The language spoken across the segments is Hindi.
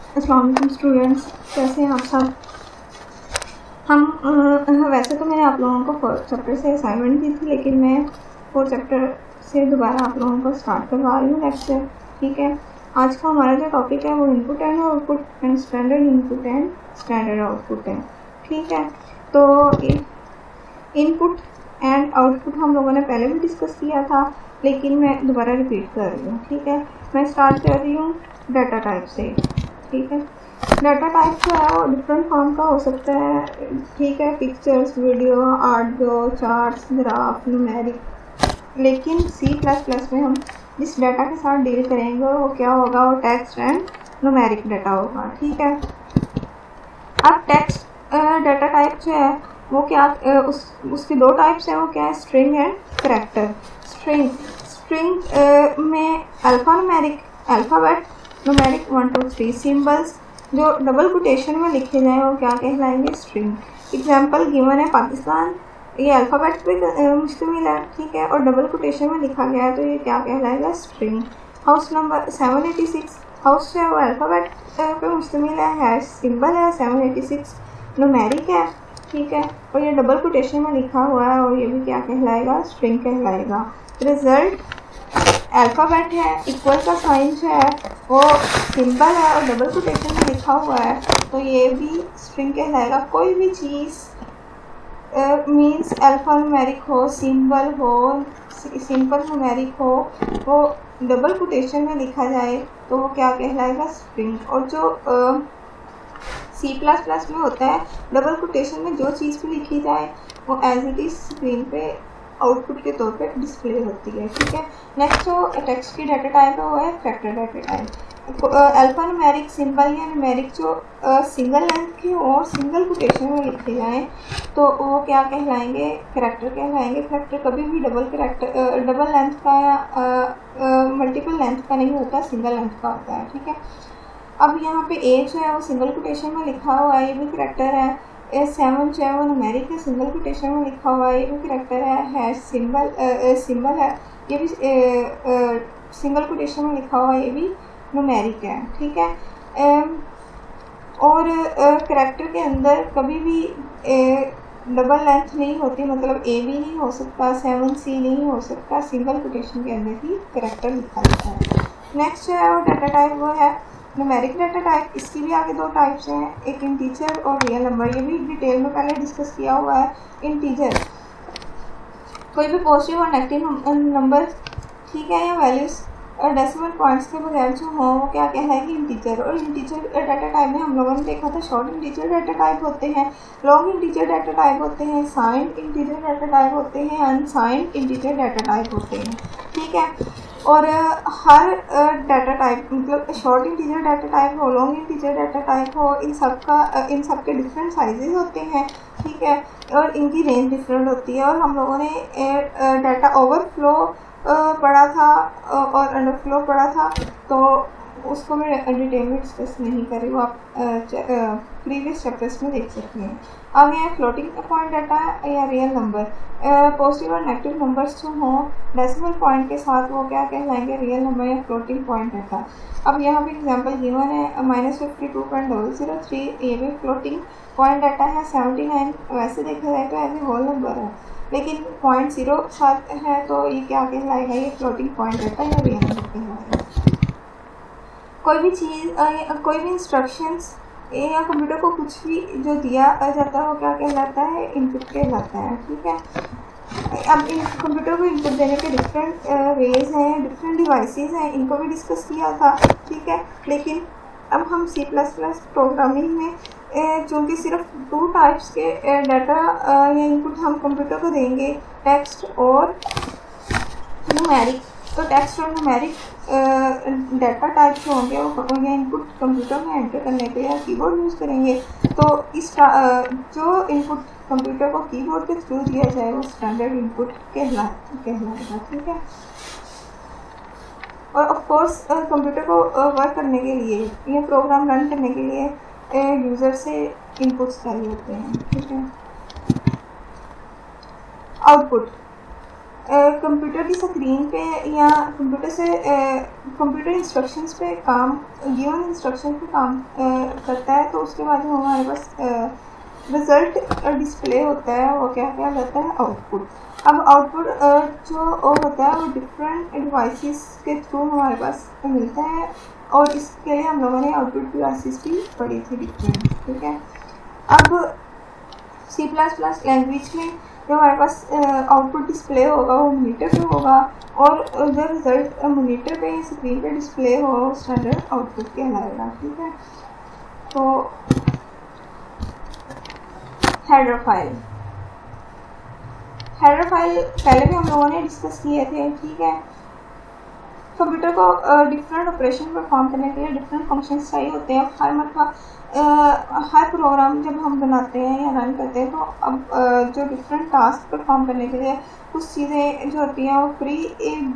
अस्सलाम वालेकुम स्टूडेंट्स, कैसे हैं आप सब। वैसे तो मैंने आप लोगों को फोर्थ चैप्टर से असाइनमेंट दी थी, लेकिन मैं फोर्थ चैप्टर से दोबारा आप लोगों को स्टार्ट करवा रही हूँ लेक्चर। ठीक है, आज का हमारा जो टॉपिक है वो input and output and standard input and standard output है। ठीक है, तो इनपुट एंड आउटपुट हम लोगों ने पहले भी डिस्कस किया था, लेकिन मैं दोबारा रिपीट कर रही हूँ। ठीक है, मैं स्टार्ट कर रही हूँ डाटा टाइप से। ठीक है, डाटा टाइप जो है वो डिफरेंट फॉर्म का हो सकता है। ठीक है, pictures, video, audio, charts, graph, numeric. लेकिन C++ में हम जिस डाटा के साथ डील करेंगे वो क्या होगा, वो टेक्स्ट एंड न्यूमेरिक डाटा होगा। ठीक है, अब टेक्स्ट डाटा टाइप जो है वो क्या उसकी दो टाइप्स हैं, वो क्या है, स्ट्रिंग एंड करैक्टर। स्ट्रिंग में alpha numeric, alphabet, numeric 1 2 3 symbols जो डबल कोटेशन में लिखे जाएं वो क्या कहलाएंगे, स्ट्रिंग। एग्जांपल गिवन है पाकिस्तान, ये अल्फ़ाबेट पे मुश्तमिल है। ठीक है, और डबल कोटेशन में लिखा गया है तो ये क्या कहलाएगा, स्ट्रिंग। हाउस नंबर 786, हाउस जो है वो अल्फ़ाबेट पे मुश्तमिल है, सिंबल है 786, न्यूमेरिक है। ठीक है, और ये डबल कोटेशन में लिखा हुआ है और ये भी क्या कहलाएगा, स्ट्रिंग कहलाएगा। रिजल्ट अल्फ़ाबेट है, इक्वल का साइन जो है वो सिंबल है और डबल कोटेशन में लिखा हुआ है तो ये भी स्ट्रिंग कहलाएगा। कोई भी चीज़ मीन्स अल्फ़ा न्यूमेरिक हो, सिंबल हो, सिंपल न्यूमेरिक हो, वो डबल कोटेशन में लिखा जाए तो वो क्या कहलाएगा, स्ट्रिंग। और जो C++ में होता है, डबल कोटेशन में जो चीज़ भी लिखी जाए वो एज इट इज़ स्क्रीन पे आउटपुट के तौर पे डिस्प्ले होती है। ठीक है, नेक्स्ट जो टेक्स्ट की डाटा टाइप है वो है character data type. Alpha numeric, symbol या न्यूमेरिक जो सिंगल लेंथ के और सिंगल कोटेशन में लिखे जाएं तो वो क्या कहलाएंगे, करैक्टर कहलाएंगे। करैक्टर कभी भी डबल लेंथ का या मल्टीपल लेंथ का नहीं होता, सिंगल लेंथ का होता है। ठीक है, अब यहाँ पे ए जो है वो सिंगल कोटेशन में लिखा हुआ है, ये भी करैक्टर है। 7 जो है वो न्यूमेरिक है, सिंगल कोटेशन में लिखा हुआ है, ये भी करैक्टर है। सिंबल है, ये भी सिंगल कोटेशन में लिखा हुआ है, ये भी न्यूमेरिक है। ठीक है, और करैक्टर के अंदर कभी भी डबल लेंथ नहीं होती, मतलब ए भी नहीं हो सकता, 7C नहीं हो सकता, सिंगल कोटेशन के अंदर ही करैक्टर लिखा जाता है। नेक्स्ट जो है वो डाटा टाइप वो है न्यूमेरिक डाटा टाइप। इसकी भी आगे दो टाइप्स हैं, एक इंटीजर और रियल नंबर। ये भी डिटेल में पहले डिस्कस किया हुआ है। इंटीजर कोई भी पॉजिटिव और नेगेटिव नंबर, ठीक है, या वैल्यूज और डेसिमल पॉइंट्स के बगैर जो हो वो क्या कहलाएगी, इंटीजर। और इंटीजर डाटा टाइप में हम लोगों ने देखा था शॉर्ट इंटीजर डाटा टाइप होते हैं, लॉन्ग इंटीजर डाटा टाइप होते हैं, साइंड इंटीजर डाटा टाइप होते हैं, अनसाइंड इंटीजर डाटा टाइप होते हैं। ठीक है, और हर डाटा टाइप, मतलब शॉर्ट इंटीजर डाटा टाइप हो, लॉन्ग इंटीजर डाटा टाइप हो, इन सब के डिफरेंट साइजेस होते हैं। ठीक है, और इनकी रेंज डिफरेंट होती है। और हम लोगों ने डाटा ओवरफ्लो पढ़ा था और अंडरफ्लो पढ़ा था, तो उसको मैं डिटेल में डिस्कस नहीं कर रही हूँ, आप प्रीवियस चैप्टर्स में देख सकते हैं। आगे है फ्लोटिंग पॉइंट डाटा या रियल नंबर। पॉजिटिव और नेगेटिव नंबर्स जो हों डेसिमल पॉइंट के साथ वो क्या कहलाएंगे, रियल नंबर या फ्लोटिंग पॉइंट डाटा। अब यहाँ पे एग्जांपल गिवन है -52.003, ये भी फ्लोटिंग पॉइंट डाटा है। 79 वैसे देखा जाए तो एज ए होल नंबर है, लेकिन 0.07 है तो ये क्या कहलाएगा, ये फ्लोटिंग पॉइंट डाटा या रियल नंबर कहलाएगा। कोई भी चीज़, कोई भी इंस्ट्रक्शंस या कंप्यूटर को कुछ भी जो दिया जाता है वो क्या कहलाता है, इनपुट कहलाता है। ठीक है, अब इन कंप्यूटर को इनपुट देने के डिफरेंट वेज हैं, डिफरेंट डिवाइसेस हैं, इनको भी डिस्कस किया था। ठीक है, लेकिन अब हम C++ प्रोग्रामिंग में चूँकि सिर्फ 2 टाइप्स के डाटा या इनपुट हम कंप्यूटर को देंगे, टेक्स्ट और न्यूमेरिक। तो टेक्स्ट और न्यूमेरिक डाटा टाइप जो होंगे वो या इनपुट कंप्यूटर में एंटर करने के लिए कीबोर्ड यूज़ करेंगे। तो इस जो इनपुट कंप्यूटर को कीबोर्ड के थ्रू दिया जाए वो स्टैंडर्ड इनपुट कहलाएगा। ठीक है, और ऑफ कोर्स कंप्यूटर को वर्क करने के लिए या प्रोग्राम रन करने के लिए यूज़र से इनपुट्स चाहिए होते हैं। ठीक है, आउटपुट कंप्यूटर की स्क्रीन पे या कंप्यूटर इंस्ट्रक्शंस पे काम गिवन इंस्ट्रक्शन पे काम करता है, तो उसके बाद जो हमारे पास रिज़ल्ट डिस्प्ले होता है वो क्या कहलाता है, आउटपुट। अब आउटपुट जो होता है वो डिफरेंट डिवाइसेस के थ्रू हमारे पास मिलता है, और इसके लिए हम लोगों ने आउटपुट डिवाइसेस भी पढ़ी थी डिफरेंट, ठीक है। अब C++ लैंग्वेज में जो हमारे पास आउटपुट डिस्प्ले होगा वो मॉनिटर पे होगा, और जो रिज़ल्ट मॉनिटर पे या स्क्रीन पे डिस्प्ले होगा वो स्टैंडर्ड आउटपुट कहलाएगा, ठीक है। तो हेडर फाइल पहले भी हम लोगों ने डिस्कस किए थे, ठीक है। कंप्यूटर को डिफरेंट ऑपरेशन परफॉर्म करने के लिए डिफरेंट फंक्शंस चाहिए होते हैं। हर मरतबा हर प्रोग्राम जब हम बनाते हैं या रन करते हैं, तो अब जो डिफरेंट टास्क परफॉर्म करने के लिए कुछ चीज़ें जो होती हैं वो प्री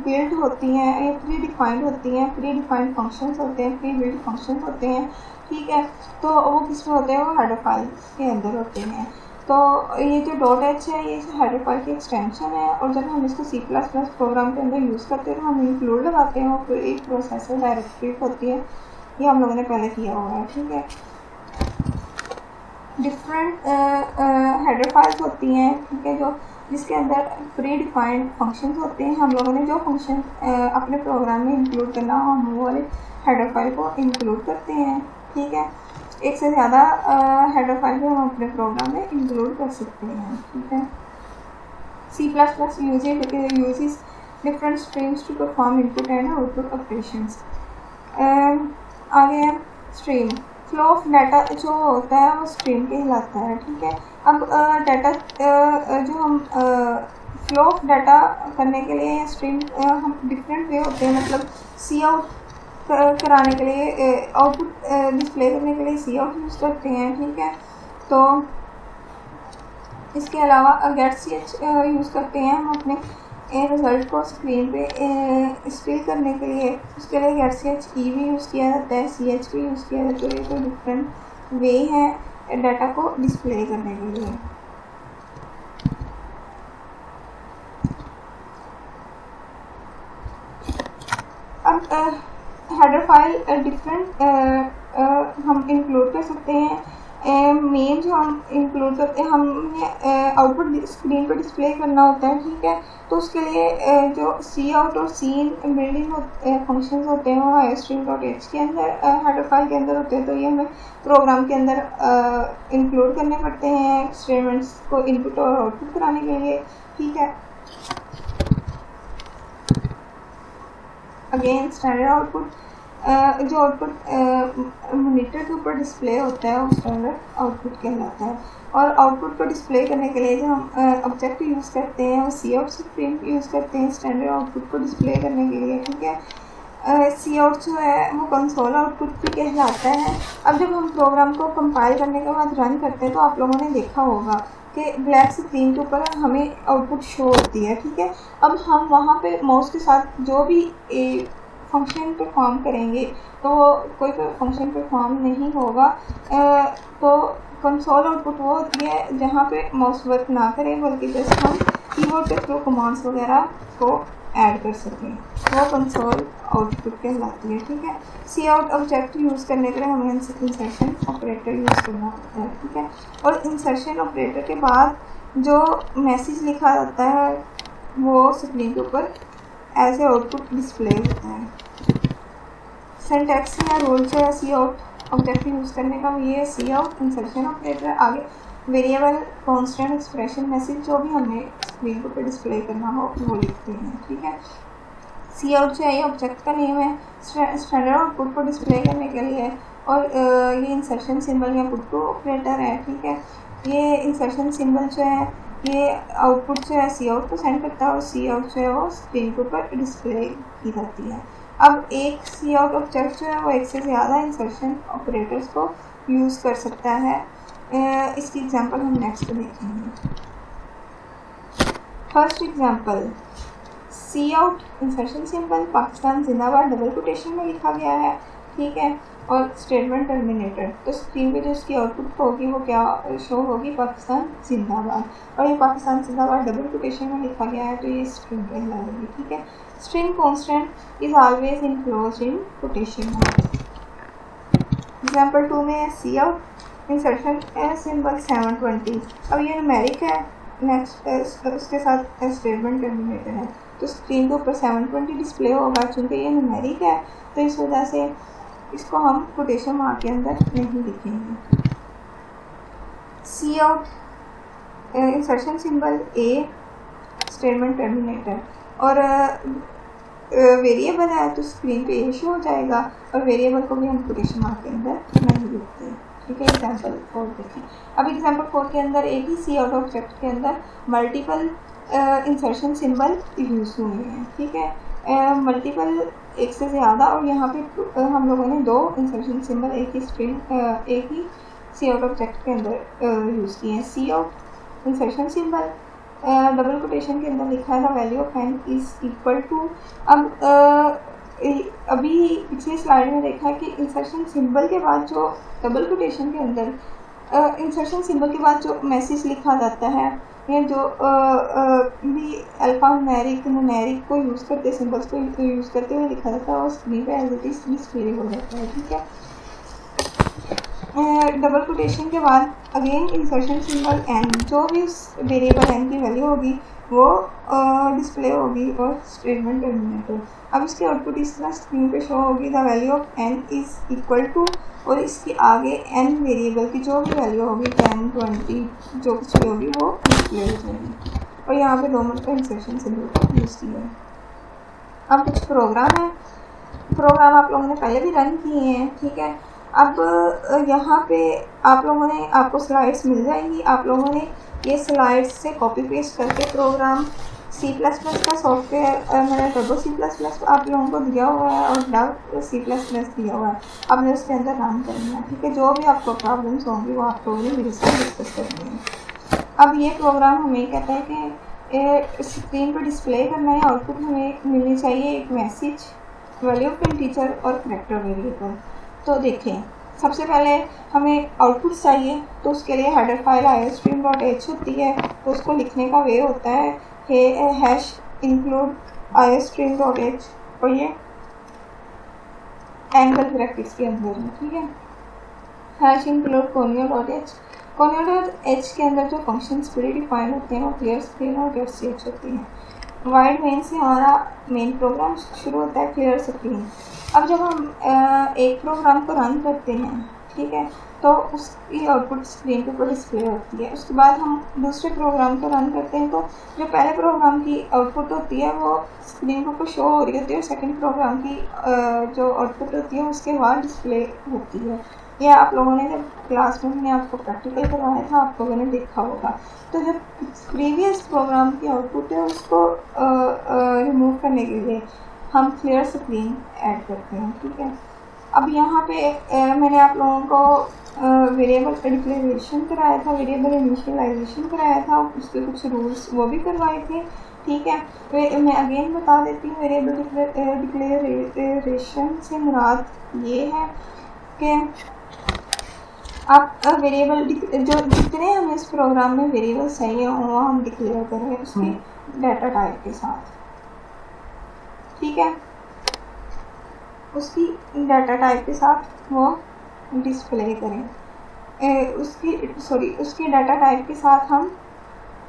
बिल्ड होती हैं या प्री डिफाइंड होती हैं, प्री डिफाइंड फंक्शंस होते हैं, प्री बिल्ड फंक्शंस होते हैं, ठीक है। तो वो किस में होते हैं, वो हेडर फाइल के अंदर होते हैं। तो ये जो .h है ये हेडर फाइल की एक्सटेंशन है, और जब हम इसको C++ प्रोग्राम के अंदर यूज़ करते हैं तो हम इंक्लूड लगाते हैं, वो एक प्रोसेसर डायरेक्टरी होती है, ये हम लोगों ने पहले किया हुआ है, ठीक है। डिफरेंट हेडर फाइल्स होती हैं, ठीक है, जो जिसके अंदर प्री डिफाइंड फंक्शंस होते हैं। हम लोगों ने जो फंक्शन अपने प्रोग्राम में इंक्लूड करना हो हम वो वाले हेडर फाइल को इंक्लूड करते हैं, ठीक है। एक से ज़्यादा हेडर फाइल को हम अपने प्रोग्राम में इंक्लूड कर सकते हैं, ठीक है। C++ uses different streams to perform input and output operations। आगे है स्ट्रीम। फ्लो ऑफ डाटा जो होता है वो स्ट्रीम कहलाता है, ठीक है। अब डाटा जो हम फ्लो ऑफ डाटा करने के लिए स्ट्रीम हम डिफरेंट वे होते हैं, मतलब सी आउट कराने के लिए आउटपुट डिस्प्ले करने के लिए सी आउट यूज़ करते हैं, ठीक है। तो इसके अलावा गेट सी एच यूज़ करते हैं हम अपने रिज़ल्ट को स्क्रीन पे डिस्प्ले करने के लिए। उसके लिए गेट सी एच ई भी यूज़ किया जाता है, सी एच भी यूज़ किया जाता है। तो डिफरेंट वे हैं डाटा को डिस्प्ले करने के लिए। अब हेडर फाइल डिफरेंट हम इंक्लूड कर सकते हैं। मेन जो हम इंक्लूड करते हैं, हमें आउटपुट स्क्रीन पर डिस्प्ले करना होता है, ठीक है। तो उसके लिए जो सी आउट और सी इन बिल्डिंग फंक्शंस होते हैं वो string.h के अंदर हेडर फाइल के अंदर होते हैं। तो ये हमें प्रोग्राम के अंदर इंक्लूड करने पड़ते हैं स्टेटमेंट्स को इनपुट और आउटपुट कराने के लिए, ठीक है। अगेन स्टैंडर्ड आउटपुट जो आउटपुट मॉनिटर के ऊपर डिस्प्ले होता है वो स्टैंडर्ड आउटपुट कहलाता है। और आउटपुट को डिस्प्ले करने के लिए जो हम ऑब्जेक्ट यूज़ करते हैं वो सी आउट स्ट्रीम यूज़ करते हैं स्टैंडर्ड आउटपुट को डिस्प्ले करने के लिए, ठीक है। सी आउट जो है वो कंसोल आउटपुट भी कहलाता है। अब जब हम प्रोग्राम को कंपाइल करने के बाद रन करते हैं तो आप लोगों ने देखा होगा कि ब्लैक स्क्रीन के ऊपर हमें आउटपुट शो होती है, ठीक है। अब हम वहाँ पे माउस के साथ जो भी फंक्शन परफॉर्म करेंगे तो कोई फंक्शन परफॉर्म नहीं होगा। तो कंसोल आउटपुट वो होती है जहाँ पे माउस वर्क ना करे, बल्कि जस्ट हम कीबोर्ड के थ्रू कमांड्स वगैरह को ऐड कर सकें, वो कंसोल आउटपुट कहलाती है, ठीक है। सी आउट ऑब्जेक्ट यूज़ करने के लिए हमें इंसर्शन ऑपरेटर यूज़ करना होता है, ठीक है। और इंसर्शन ऑपरेटर के बाद जो मैसेज लिखा जाता है वो स्क्रीन के ऊपर एज ए आउटपुट डिस्प्ले होता है। सिंटैक्स या रूल जो है सी आउट ऑब्जेक्ट यूज़ करने का ये सी आउट इंसर्शन ऑपरेटर। आगे वेरिएबल कांस्टेंट एक्सप्रेशन मैसेज जो भी हमें स्क्रीन के ऊपर डिस्प्ले करना हो वो लिखते हैं, ठीक है। सी आउट जो है ये ऑब्जेक्ट का नेम है स्टैंडर्ड आउटपुट को डिस्प्ले करने के लिए। और ये इंसर्शन सिंबल या पुट टू ऑपरेटर है, ठीक है। ये इंसर्शन सिंबल जो है ये आउटपुट जो है सी आउट को सेंड करता है और सी आउट जो है वो स्क्रीन के ऊपर डिस्प्ले की जाती है। अब एक सी आउट ऑब्जेक्ट जो है वो एक से ज़्यादा इंसर्शन ऑपरेटर्स को यूज़ कर सकता है। इसकी एग्जांपल हम नेक्स्ट देखेंगे। फर्स्ट एग्जांपल, सी आउट इंसर्शन सिंबल पाकिस्तान जिंदाबाद डबल कोटेशन में लिखा गया है, ठीक है, और स्टेटमेंट टर्मिनेटर। तो स्क्रीन पे जो इसकी आउटपुट होगी वो क्या शो होगी, पाकिस्तान जिंदाबाद। और ये पाकिस्तान जिंदाबाद डबल कोटेशन में लिखा गया है, तो ये स्ट्रिंग कहलाएगी। ठीक है, string constant is always enclosed in quotation mark. Example 2 में सी आउट इंसर्शन सिंबल 720। अब ये न्यूमेरिक है, नेक्स्ट उसके साथ स्टेटमेंट टर्मिनेटर है, तो स्क्रीन के ऊपर 720 डिस्प्ले होगा। चूँकि ये न्यूमेरिक है तो इस वजह से इसको हम कोटेशन मार्क के अंदर नहीं लिखेंगे। C out insertion symbol a statement terminator, और वेरिएबल है तो स्क्रीन पे ए शो हो जाएगा, और वेरिएबल को भी हम कोटेशन मार्क के अंदर नहीं लिखते। ठीक है, एग्जाम्पल 4 देखें। अब एग्जाम्पल 4 के अंदर एक ही सी आउट ऑब्जेक्ट के अंदर मल्टीपल इंसर्शन सिंबल यूज़ हुए हैं। ठीक है, मल्टीपल एक से ज़्यादा, और यहाँ पे हम लोगों ने 2 इंसर्शन सिंबल एक ही सी आउट ऑब्जेक्ट के अंदर यूज़ किए हैं। C out insertion symbol double quotation के अंदर लिखा है value of n is equal to. अब अभी पिछली स्लाइड में देखा है कि इंसर्शन सिंबल के बाद जो डबल कोटेशन के अंदर इंसर्शन सिंबल के बाद जो मैसेज लिखा जाता है, या जो भी अल्फा न्यूमेरिक को यूज़ करते सिंबल्स को यूज़ करते हुए लिखा जाता है, और स्क्रीन पे एज इट इज़ डिस्प्ले हो जाता है। ठीक है, डबल कोटेशन के बाद अगेन इंसर्शन सिंबल n, जो भी उस वेरिएबल n की वैल्यू होगी वो डिस्प्ले होगी, और स्टेटमेंट टर्मिनेटर। अब इसकी आउटपुट इस तरह स्क्रीन पे शो होगी, the value of n is equal to, और इसके आगे n वेरिएबल की जो भी वैल्यू होगी 10, 20 जो कुछ भी होगी वो डिस्प्ले हो जाएगी। और यहाँ पे 2 मरतबा इंसर्शन सिंबल का यूज़ किया है। अब कुछ प्रोग्राम है, प्रोग्राम आप लोगों ने पहले भी रन किए हैं। ठीक है, अब यहाँ पे आपको स्लाइड्स मिल जाएंगी, आप लोगों ने ये स्लाइड्स से कॉपी पेस्ट करके प्रोग्राम C++ का सॉफ्टवेयर मैंने टर्बो C++ आप लोगों को दिया हुआ है, और डब C++ दिया हुआ है, आपने उसके अंदर रन करना है। ठीक है, जो भी आपको प्रॉब्लम्स होंगी वो आप लोगों ने मेरे साथ डिस्कस करनी है। अब ये प्रोग्राम हमें कहता है कि स्क्रीन पर डिस्प्ले करना है, आउटपुट हमें मिलनी चाहिए एक मैसेज, वैल्यू ऑफ टीचर और कैरेक्टर वेरिएबल। तो देखें, सबसे पहले हमें आउटपुट चाहिए, तो उसके लिए हेडर फाइल iostream.h होती है, तो उसको लिखने का वे होता है हैश इंक्लूड iostream.h, और ये एंगल ब्रैकेट्स के अंदर है। ठीक है, हैश इंक्लूड conio.h, conio.h के अंदर जो फंक्शंस प्री डिफाइन होते हैं वो क्लियर स्क्रीन और .ch होती हैं। वाइड मेन से हमारा मेन प्रोग्राम शुरू होता है क्लियर स्क्रीन। अब जब हम एक प्रोग्राम को रन करते हैं, ठीक है, तो उसकी आउटपुट स्क्रीन के ऊपर डिस्प्ले होती है। उसके बाद हम दूसरे प्रोग्राम को रन करते हैं, तो जो पहले प्रोग्राम की आउटपुट होती है वो स्क्रीन के ऊपर शो हो रही होती है, और सेकंड प्रोग्राम की जो आउटपुट होती है उसके बाद डिस्प्ले होती है। ये आप लोगों ने जब क्लास में मैंने आपको प्रैक्टिकल करवाया था, आप लोगों ने देखा होगा। तो जब प्रीवियस प्रोग्राम की आउटपुट है उसको रिमूव करने के लिए हम क्लियर स्क्रीन ऐड करते हैं। ठीक है, अब यहाँ पे मैंने आप लोगों को वेरिएबल डिक्लेरेशन कराया था, वेरिएबल इनिशियलाइजेशन कराया था, उसके कुछ रूल्स वो भी करवाए थे। ठीक है, मैं अगेन बता देती हूँ, वेरिएबल डिक्लेरेशन से मुराद ये है कि आप वेरिएबल जो जितने हमें इस प्रोग्राम में वेरिएबल चाहिए वो हम डिक्लेयर करें उसके डाटा टाइप के साथ। ठीक है, उसकी डाटा टाइप के साथ वो डिस्प्ले करें, उसकी डाटा टाइप के साथ हम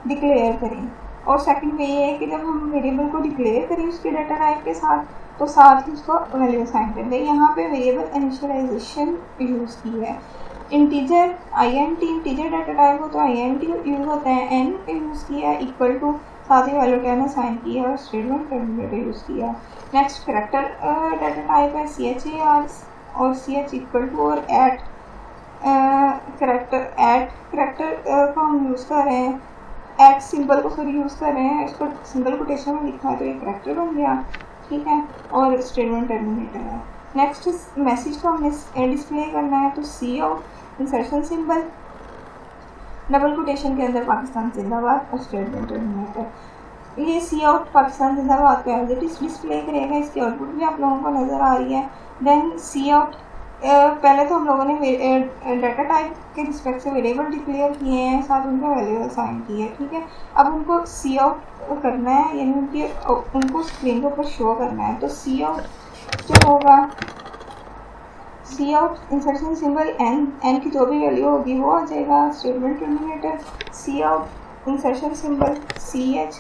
डिक्लेयर करें। और सेकंड में ये है कि जब हम वेरिएबल को डिक्लेयर करें उसके डाटा टाइप के साथ, तो साथ ही उसको वैल्यू असाइन कर दें। यहाँ पे वेरिएबल इनिशियलाइजेशन यूज़ की है। Integer int integer data type हो तो int यूज़ होता है, n यूज़ किया है, इक्वल टू साथ ही वैल्यू 10 असाइन किया है, और स्टेटमेंट टर्मिनेटर यूज़ किया है। नेक्स्ट कैरेक्टर डाटा टाइप है char और ch इक्वल टू, और ऐट कैरेक्टर को हम यूज़ कर रहे हैं, ऐट सिंबल को फिर यूज़ कर रहे हैं, इसको सिंगल कोटेशन में लिखा है तो ये कैरेक्टर बन गया। ठीक है, और स्टेटमेंट टर्मिनेटर है। नेक्स्ट मैसेज को हमें डिस्प्ले करना है, तो C out insertion symbol double quotation के अंदर पाकिस्तान जिंदाबाद और स्टेटमेंट टर्मिनेटर। ये सी आउट पाकिस्तान जिंदाबाद का एज इट इज़ डिस्प्ले करेगा, इसकी आउटपुट भी आप लोगों को नज़र आ रही है। देन सी आउट, पहले तो हम लोगों ने डाटा टाइप के रिस्पेक्ट से वेरिएबल डिक्लेयर किए हैं, साथ उनका वैल्यू असाइन की है, ठीक है। अब उनको सी आउट करना है, यानी उनको स्क्रीन के ऊपर शो करना है। तो सी आउट जो होगा, C out insertion symbol N की जो भी वैल्यू होगी वो आ जाएगा statement terminator. C out insertion symbol C H,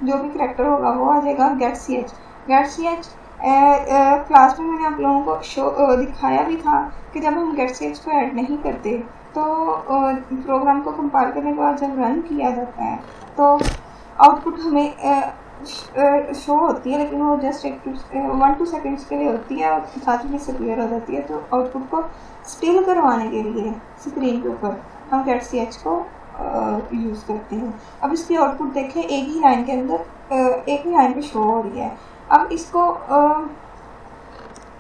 जो भी करैक्टर होगा वो आ जाएगा get C H. Get C H class में मैंने आप लोगों को शो दिखाया भी था कि जब हम गेट सी एच को ऐड नहीं करते तो प्रोग्राम को कंपाइल करने के बाद जब रन किया जाता है तो आउटपुट हमें शो होती है, लेकिन वो जस्ट 1-2 सेकेंड्स के लिए होती है और साथ ही डिसअपीयर हो जाती है। तो आउटपुट को स्टिल करवाने के लिए स्क्रीन के ऊपर हम गेट सी एच को यूज़ करते हैं। अब इसकी आउटपुट देखें, एक ही लाइन के अंदर एक ही लाइन पे शो हो रही है। अब इसको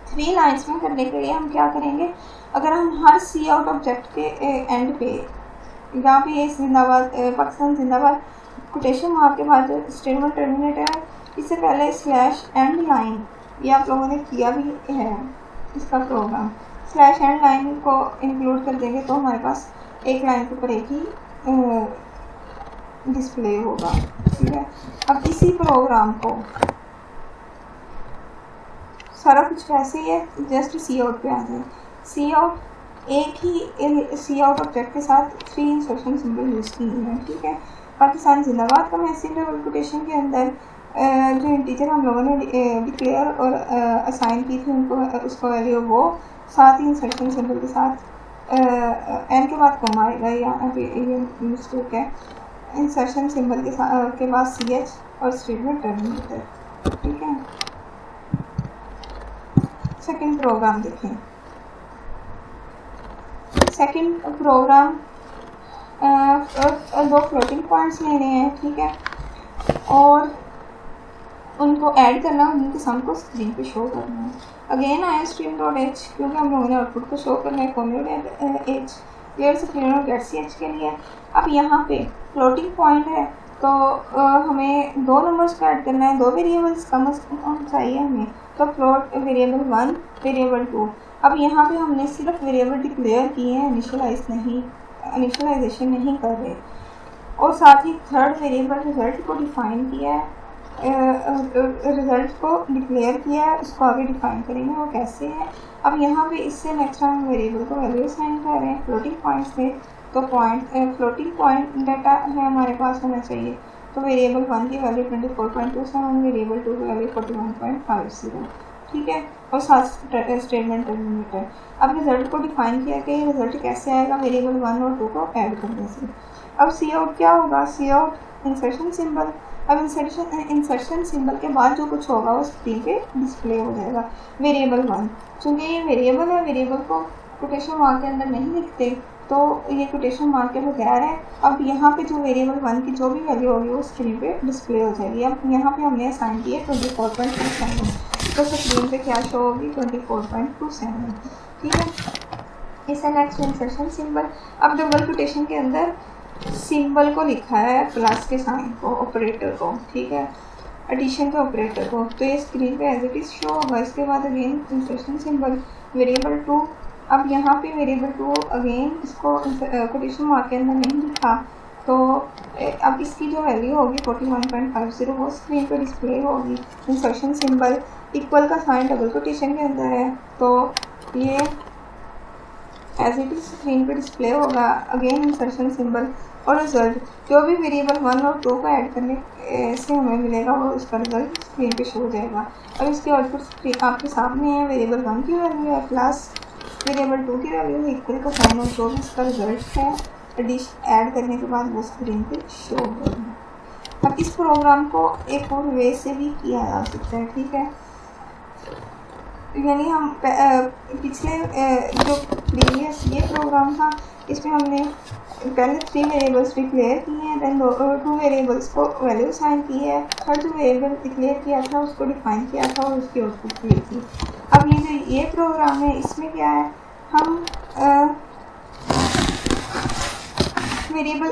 3 लाइन्स में करने के लिए हम क्या करेंगे, अगर हम हर सी आउट ऑब्जेक्ट के एंड पे, जहाँ पे ये जिंदाबाद पाकिस्तान जिंदाबाद कोटेशन मार्क के बाद जो स्टेटमेंट टर्मिनेटर है, इससे पहले स्लैश एंड लाइन, ये आप लोगों ने किया भी है इसका प्रोग्राम, स्लैश एंड लाइन को इंक्लूड कर देंगे तो हमारे पास एक लाइन के ऊपर एक ही डिस्प्ले होगा, ठीक है। अब इसी प्रोग्राम को सारा कुछ वैसे ही है, जस्ट सी आउट पे आ जाए। सी आउट एक ही सी आउट ऑब्जेक्ट के साथ 3 इंसर्शन सिंबल यूज़ की है, ठीक है। पाकिस्तान जिंदाबाद का मैसेज डबल कोटेशन के अंदर जो इंटीजर हम लोगों ने डिक्लेयर और असाइन की थी उनको, उसको वैल्यू वो, साथ ही इंसर्शन सिंबल के साथ एन के बाद कम आएगा, यहाँ पे ये मिस्टेक है, इंसर्शन सिंबल के बाद सी एच और स्टेटमेंट टर्मिनेटर, ठीक है। सेकंड प्रोग्राम देखें। सेकंड प्रोग्राम 2 फ्लोटिंग पॉइंट्स लेने हैं, ठीक है, और उनको ऐड करना, उनके सम को स्क्रीन पे शो करना है। अगेन आया stream.h, क्योंकि हम लोगों ने आउटपुट को शो करना है formula.h, क्लियर से क्लियर और गेट सी एच के लिए। अब यहाँ पे फ्लोटिंग पॉइंट है तो हमें 2 नंबर्स को ऐड करना है, 2 वेरिएबल्स कम से कम चाहिए हमें, तो फ्लोट वेरिएबल 1 वेरिएबल 2। अब यहाँ पे हमने सिर्फ वेरिएबल डिक्लेयर किए हैं, इनिशियलाइजेशन नहीं कर रहे, और साथ ही थर्ड वेरिएबल रिजल्ट को डिफाइन किया है, रिजल्ट को डिक्लेयर किया है, उसको आगे डिफाइन करेंगे वो कैसे है। अब यहाँ पे इससे नेक्स्ट हम वेरिएबल को वैल्यू असाइन कर रहे हैं फ्लोटिंग पॉइंट से, तो फ्लोटिंग पॉइंट डाटा है हमारे पास होना चाहिए, तो वेरिएबल 1 की वैल्यू 24.27, वेरिएबल 2 की वैल्यू 41.50, ठीक है, और साथ स्टेटमेंट टर्मिनेटर। अब रिजल्ट को डिफाइन किया कि रिजल्ट कैसे आएगा, वेरिएबल 1 और 2 को ऐड करने से। अब सी आउट क्या होगा, सी आउट इंसर्शन सिंबल। अब इंसर्शन सिंबल के बाद जो कुछ होगा वो स्क्रीन पे डिस्प्ले हो जाएगा, वेरिएबल 1। चूँकि ये वेरिएबल है, वेरिएबल को कोटेशन मार्क के अंदर नहीं लिखते, तो ये कोटेशन मार्क के बगैर है। अब यहाँ पे जो वेरिएबल 1 की जो भी वैल्यू होगी वो स्क्रीन पे डिस्प्ले हो जाएगी। अब यहाँ पे हमने असाइन किया 24.27, तो स्क्रीन पे क्या शो होगी 24.27, ठीक है। इससे नेक्स्ट इंसर्शन सिंबल। अब डबल कोटेशन के अंदर सिंबल को लिखा है प्लस के साइन को, ऑपरेटर को, ठीक है, एडिशन के ऑपरेटर को, तो ये स्क्रीन पे एज इट इज शो होगा। इसके बाद अगेन इंसर्शन सिंबल वेरिएबल 2। अब यहाँ पे वेरिएबल 2 अगेन इसको कोटेशन मार्क के अंदर नहीं लिखा, तो अब इसकी जो वैल्यू होगी 41.50 वो स्क्रीन पे डिस्प्ले होगी। इंसर्शन सिंबल इक्वल का साइन डबल कोटेशन के अंदर है, तो ये एज इट इज स्क्रीन पे डिस्प्ले होगा। अगेन इंसर्शन सिंबल और रिजल्ट, जो भी वेरिएबल 1 और 2 को ऐड करने से हमें मिलेगा वो उसका रिजल्ट स्क्रीन पे शो हो जाएगा। अब इसकी आउटपुट स्क्रीन आपके सामने है, वेरिएबल 1 की वैल्यू है प्लस वेरिएबल 2 की वैल्यू है, इक्वल का साइन और जो भी इसका रिजल्ट है ऐड करने के बाद वो स्क्रीन पे शो होगा। अब इस प्रोग्राम को एक और वे से भी किया जा सकता है, ठीक है, यानी हम पिछले जो प्रीवियस ये प्रोग्राम था इसमें हमने पहले 3 वेरिएबल्स डिक्लेयर किए हैं, देन 2 वेरिएबल्स को वैल्यू असाइन की है, थर्ड जो वेरिएबल डिक्लेयर किया था उसको डिफाइन किया था और उसकी आउटपुट की थी। अब ये जो ये प्रोग्राम है इसमें क्या है, हम वेरिएबल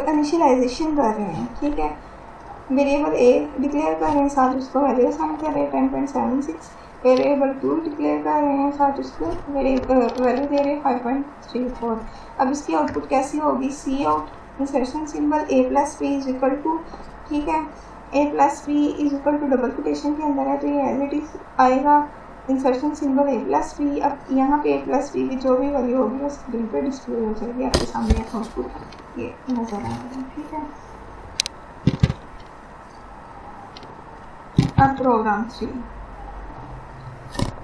इनिशियलाइजेशन कर रहे हैं, ठीक है, वेरिएबल ए डिक्लेयर कर रहे हैं, साथ उसको वैल्यू असाइन कर रहे हैं 10.76, वेरिएबल 2 डिक्लेयर कर रहे हैं, साथ उसको वैल्यू दे रहे हैं 5.34। अब इसकी आउटपुट कैसी होगी, C out insertion symbol A plus B is equal to, ठीक है, A plus B is equal to double quotation के अंदर है तो ये एज इट इज आएगा insertion symbol A plus B. अब यहाँ पे ए प्लस बी की जो भी वैल्यू होगी वो स्क्रीन पे डिस्प्ले हो जाएगी, आपके सामने आउटपुट ये नजर आ रहा है, ठीक है। अब प्रोग्राम 3,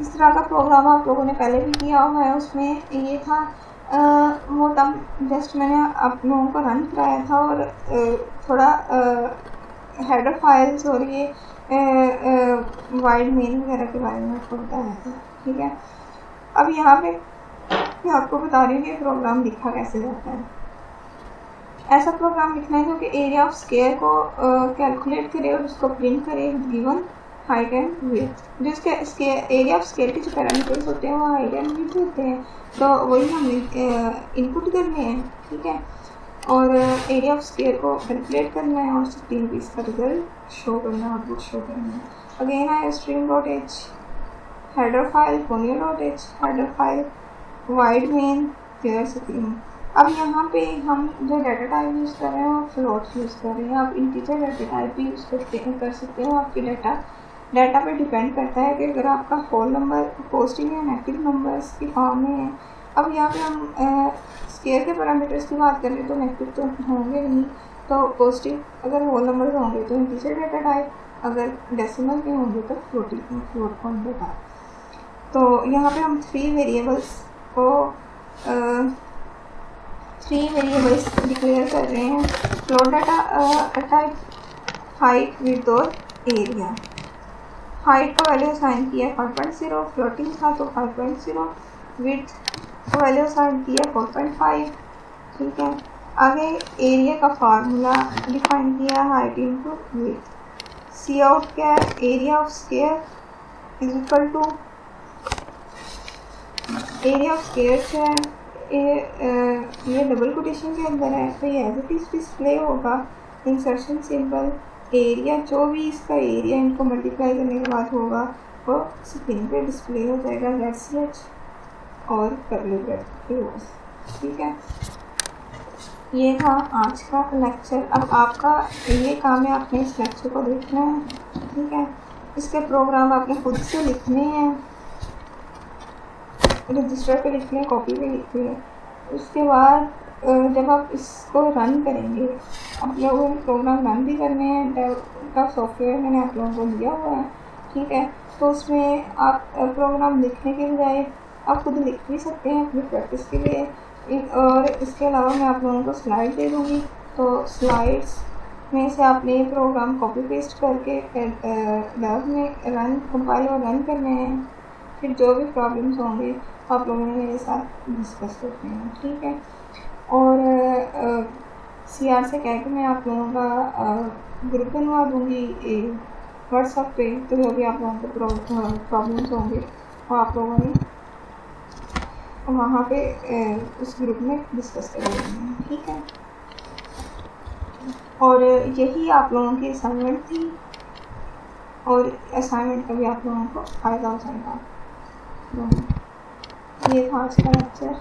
इस तरह का प्रोग्राम आप लोगों ने पहले भी किया हुआ है। उसमें ये था वो तब जस्ट मैंने आप लोगों को रन कराया था और थोड़ा हेडर फाइल्स और ये वाइड मेन वगैरह के बारे में आपको बताया था, ठीक है। अब यहाँ पे मैं आपको बता रही हूँ कि प्रोग्राम लिखा कैसे जाता है। ऐसा प्रोग्राम लिखना है जो कि एरिया ऑफ स्क्वायर को कैलकुलेट करे और उसको प्रिंट करे गिवन हाइट एंड विड्थ। जिसके एरिया ऑफ स्क्वायर के जो पैरामीटर्स होते हैं वो हाइट एंड विड्थ होते हैं, तो वही हम इनपुट करने हैं, ठीक है। और एरिया ऑफ स्क्वायर को कैलकुलेट करना है और 16 पीस का रिजल्ट शो करना है, आउटपुट शो करना है। अगेन है stream.h header file, ponyo.h header file, wide main, clear screen. अब यहाँ पे हम जो डाटा टाइप यूज़ कर रहे हैं वो फ्लोट यूज़ कर रहे हैं। आप इंटीजर डाटा टाइप भी यूज़ कर सकते हो, आपकी डाटा पे डिपेंड करता है कि अगर आपका होल नंबर पोस्टिंग या नेगेटिव नंबर्स की फॉर्म में है। अब यहाँ पे हम स्क्वायर के पैरामीटर्स की बात करें तो नेगेटिव तो होंगे नहीं, तो पॉजिटिव अगर होल नंबर होंगे तो इंटीजर डाटा टाइप, अगर डेसिमल के होंगे तो फ्लोट पॉइंट डाटा। तो यहाँ पे हम 3 वेरिएबल्स डिक्लेयर कर रहे हैं। Float data type, height, width और एरिया। हाइट का वैल्यू असाइन किया 5.0, फ्लोटिंग था तो 5.0, विड्थ का वैल्यू असाइन किया 4.5, ठीक है। आगे एरिया का फार्मूला डिफाइन किया, height into width. See out क्या है, area of square is equal to, area of square क्या है, ये डबल कोटेशन के अंदर है तो ये एज इट इज डिस्प्ले होगा इंसर्शन सिंबल एरिया, जो भी इसका एरिया इनको मल्टीप्लाई करने के बाद होगा वो स्क्रीन पे डिस्प्ले हो जाएगा, / और कर्ली ब्रैकेट, ठीक है। ये था आज का लेक्चर। अब आपका ये काम है, आपने इस लेक्चर को देखना है, ठीक है। इसके प्रोग्राम आपने खुद से लिखने हैं, रजिस्टर पे लिखने हैं, कॉपी पे लिखने हैं। उसके बाद जब आप इसको रन करेंगे, आप लोगों ने प्रोग्राम रन भी करने हैं, डेव का सॉफ्टवेयर मैंने आप लोगों को दिया हुआ है, ठीक है। तो उसमें आप प्रोग्राम लिखने के बजाय आप खुद लिख भी सकते हैं अपनी प्रैक्टिस के लिए। और इसके अलावा मैं आप लोगों को स्लाइड दे दूँगी, तो स्लाइड्स में से आपने ये प्रोग्राम कॉपी पेस्ट करके डेव में कंपाइल और रन करने हैं। फिर जो भी प्रॉब्लम्स होंगे आप लोगों ने मेरे साथ डिस्कस करते हैं, ठीक है। और CR से कह के मैं आप लोगों का ग्रुप बनवा दूँगी व्हाट्सएप पे, तो जो भी आप लोगों को प्रॉब्लम्स होंगे वो आप लोगों ने वहाँ पे उस ग्रुप में डिस्कस कर लेंगे, ठीक है। और यही आप लोगों की असाइनमेंट थी और असाइनमेंट का भी आप लोगों को फ़ायदा हो जाएगा। ये था आज का लेक्चर।